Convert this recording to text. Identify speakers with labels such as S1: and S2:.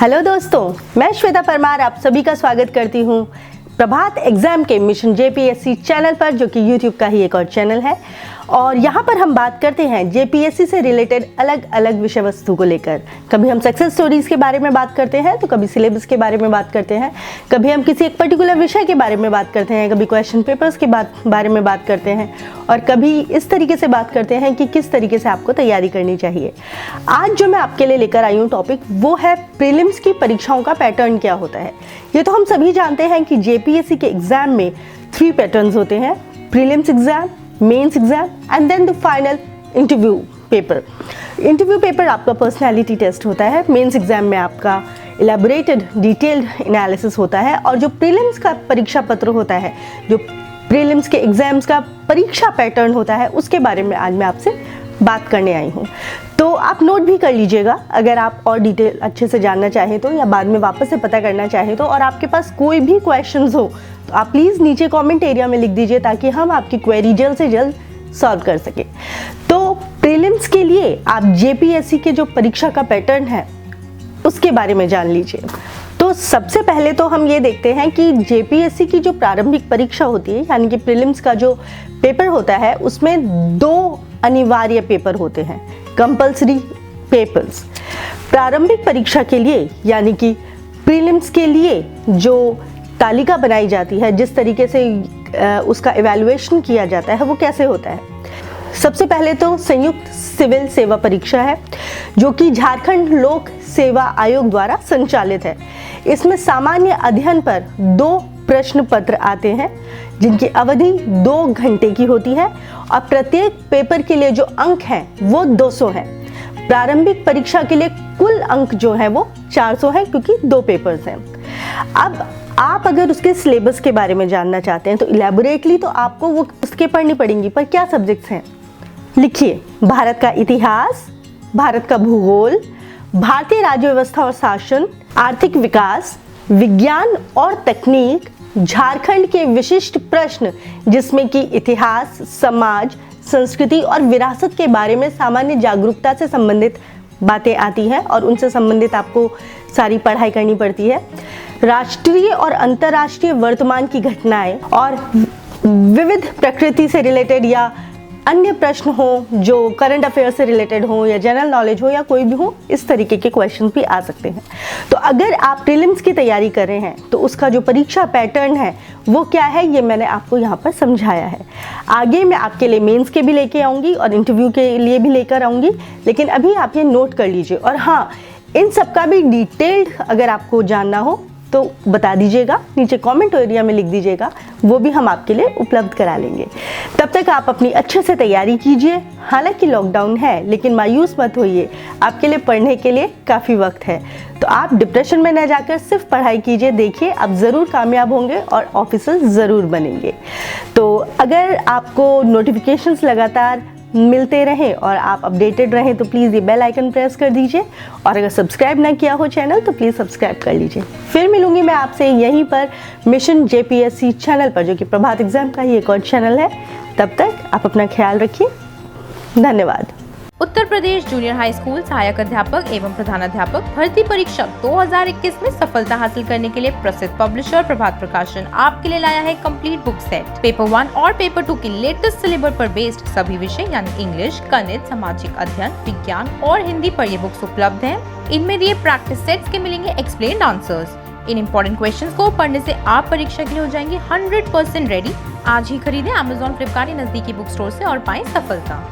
S1: Hello दोस्तों, मैं श्वेता परमार आप सभी का स्वागत करती हूँ प्रभात एग्जाम के मिशन जेपीएससी चैनल पर, जो कि यूट्यूब का ही एक और चैनल है। और यहाँ पर हम बात करते हैं जेपीएससी से रिलेटेड अलग अलग विषय वस्तु को लेकर। कभी हम सक्सेस स्टोरीज के बारे में बात करते हैं, तो कभी सिलेबस के बारे में बात करते हैं, कभी हम किसी एक पर्टिकुलर विषय के बारे में बात करते हैं, कभी क्वेश्चन पेपर्स के बारे में बात करते हैं, और कभी इस तरीके से बात करते हैं कि किस तरीके से आपको तैयारी करनी चाहिए। आज जो मैं आपके लिए लेकर आई हूँ टॉपिक, वो है प्रीलिम्स की परीक्षाओं का पैटर्न क्या होता है। ये तो हम सभी जानते हैं कि जेपीएससी के एग्जाम में 3 पैटर्न्स होते हैं: prelims exam, mains exam and then the final interview paper. Interview paper आपका पर्सनालिटी टेस्ट होता है, मेंस एग्जाम में आपका इलेबोरेटेड डिटेल्ड एनालिसिस होता है, और जो प्रीलिम्स का परीक्षा पत्र होता है, जो प्रीलिम्स के एग्जाम्स का परीक्षा पैटर्न होता है, उसके बारे में आज मैं आपसे बात करने आई हूँ। तो आप नोट भी कर लीजिएगा, अगर आप और डिटेल अच्छे से जानना चाहें तो, या बाद में वापस से पता करना चाहें तो, और आपके पास कोई भी क्वेश्चंस हो तो आप प्लीज़ नीचे कमेंट एरिया में लिख दीजिए, ताकि हम आपकी क्वेरी जल्द से जल्द सॉल्व कर सकें। तो प्रीलिम्स के लिए आप जेपीएससी के जो परीक्षा का पैटर्न है उसके बारे में जान लीजिए। तो सबसे पहले तो हम ये देखते हैं कि जेपीएससी की जो प्रारंभिक परीक्षा होती है, यानी कि प्रीलिम्स का जो पेपर होता है, उसमें 2 अनिवार्य पेपर होते हैं, कंपल्सरी पेपर्स। प्रारंभिक परीक्षा के लिए, यानी कि प्रीलिम्स के लिए जो तालिका बनाई जाती है, जिस तरीके से उसका इवैल्यूएशन किया जाता है, वो कैसे होता है। सबसे पहले तो संयुक्त सिविल सेवा परीक्षा है, जो कि झारखंड लोक सेवा आयोग द्वारा संचालित है। इसमें सामान्य अध्ययन पर 2 प्रश्न पत्र आते हैं, जिनकी अवधि 2 घंटे की होती है, और प्रत्येक पेपर के लिए जो अंक हैं वो 200 हैं। प्रारंभिक परीक्षा के लिए कुल अंक जो है वो 400 है, क्योंकि 2 पेपर्स हैं। अब आप अगर उसके सिलेबस के बारे में जानना चाहते हैं तो इलेबोरेटली तो आपको वो उसके पढ़नी पड़ेंगी, पर क्या सब्जेक्ट्स हैं लिखिए: भारत का इतिहास, भारत का भूगोल, भारतीय राज्य व्यवस्था और शासन, आर्थिक विकास, विज्ञान और तकनीक, झारखंड के विशिष्ट प्रश्न, जिसमें कि इतिहास, समाज, संस्कृति और विरासत के बारे में सामान्य जागरूकता से संबंधित बातें आती हैं, और उनसे संबंधित आपको सारी पढ़ाई करनी पड़ती है। राष्ट्रीय और अंतर्राष्ट्रीय वर्तमान की घटनाएं और विविध प्रकृति से रिलेटेड या अन्य प्रश्न हो, जो करंट अफेयर से रिलेटेड हो, या जनरल नॉलेज हो, या कोई भी हो, इस तरीके के क्वेश्चन भी आ सकते हैं। तो अगर आप प्रीलिम्स की तैयारी कर रहे हैं तो उसका जो परीक्षा पैटर्न है वो क्या है, ये मैंने आपको यहाँ पर समझाया है। आगे मैं आपके लिए मेंस के भी लेके आऊँगी और इंटरव्यू के लिए भी लेकर आऊँगी, लेकिन अभी आप ये नोट कर लीजिए। और हाँ, इन सब का भी डिटेल्ड अगर आपको जानना हो तो बता दीजिएगा, नीचे कमेंट एरिया में लिख दीजिएगा, वो भी हम आपके लिए उपलब्ध करा लेंगे। तब तक आप अपनी अच्छे से तैयारी कीजिए। हालांकि लॉकडाउन है, लेकिन मायूस मत होइए, आपके लिए पढ़ने के लिए काफ़ी वक्त है। तो आप डिप्रेशन में न जाकर सिर्फ पढ़ाई कीजिए, देखिए आप ज़रूर कामयाब होंगे और ऑफिसर ज़रूर बनेंगे। तो अगर आपको नोटिफिकेशंस लगातार मिलते रहें और आप अपडेटेड रहें तो प्लीज़ ये बेल आइकन प्रेस कर दीजिए, और अगर सब्सक्राइब ना किया हो चैनल तो प्लीज़ सब्सक्राइब कर लीजिए। फिर मिलूंगी मैं आपसे यहीं पर मिशन जेपीएससी चैनल पर, जो कि प्रभात एग्जाम का ही एक और चैनल है। तब तक आप अपना ख्याल रखिए। धन्यवाद।
S2: Uttar Pradesh junior high school सहायक अध्यापक एवं प्रधानाध्यापक भर्ती परीक्षा 2021 में सफलता हासिल करने के लिए प्रसिद्ध पब्लिशर प्रभात प्रकाशन आपके लिए लाया है कंप्लीट बुक सेट। पेपर 1 और पेपर 2 की लेटेस्ट सिलेबस पर बेस्ड सभी विषय यानी इंग्लिश, गणित, सामाजिक अध्ययन, विज्ञान और हिंदी पर ये बुक्स उपलब्ध हैं। इनमें दिए प्रैक्टिस सेट्स के मिलेंगे एक्सप्लेन्ड आंसर्स। इन इम्पोर्टेंट क्वेश्चंस को पढ़ने से आप परीक्षा के लिए हो जाएंगे 100% रेडी। आज ही खरीदें Amazon, फ्लिपकार्ट या नजदीकी बुक स्टोर से और पाएं सफलता।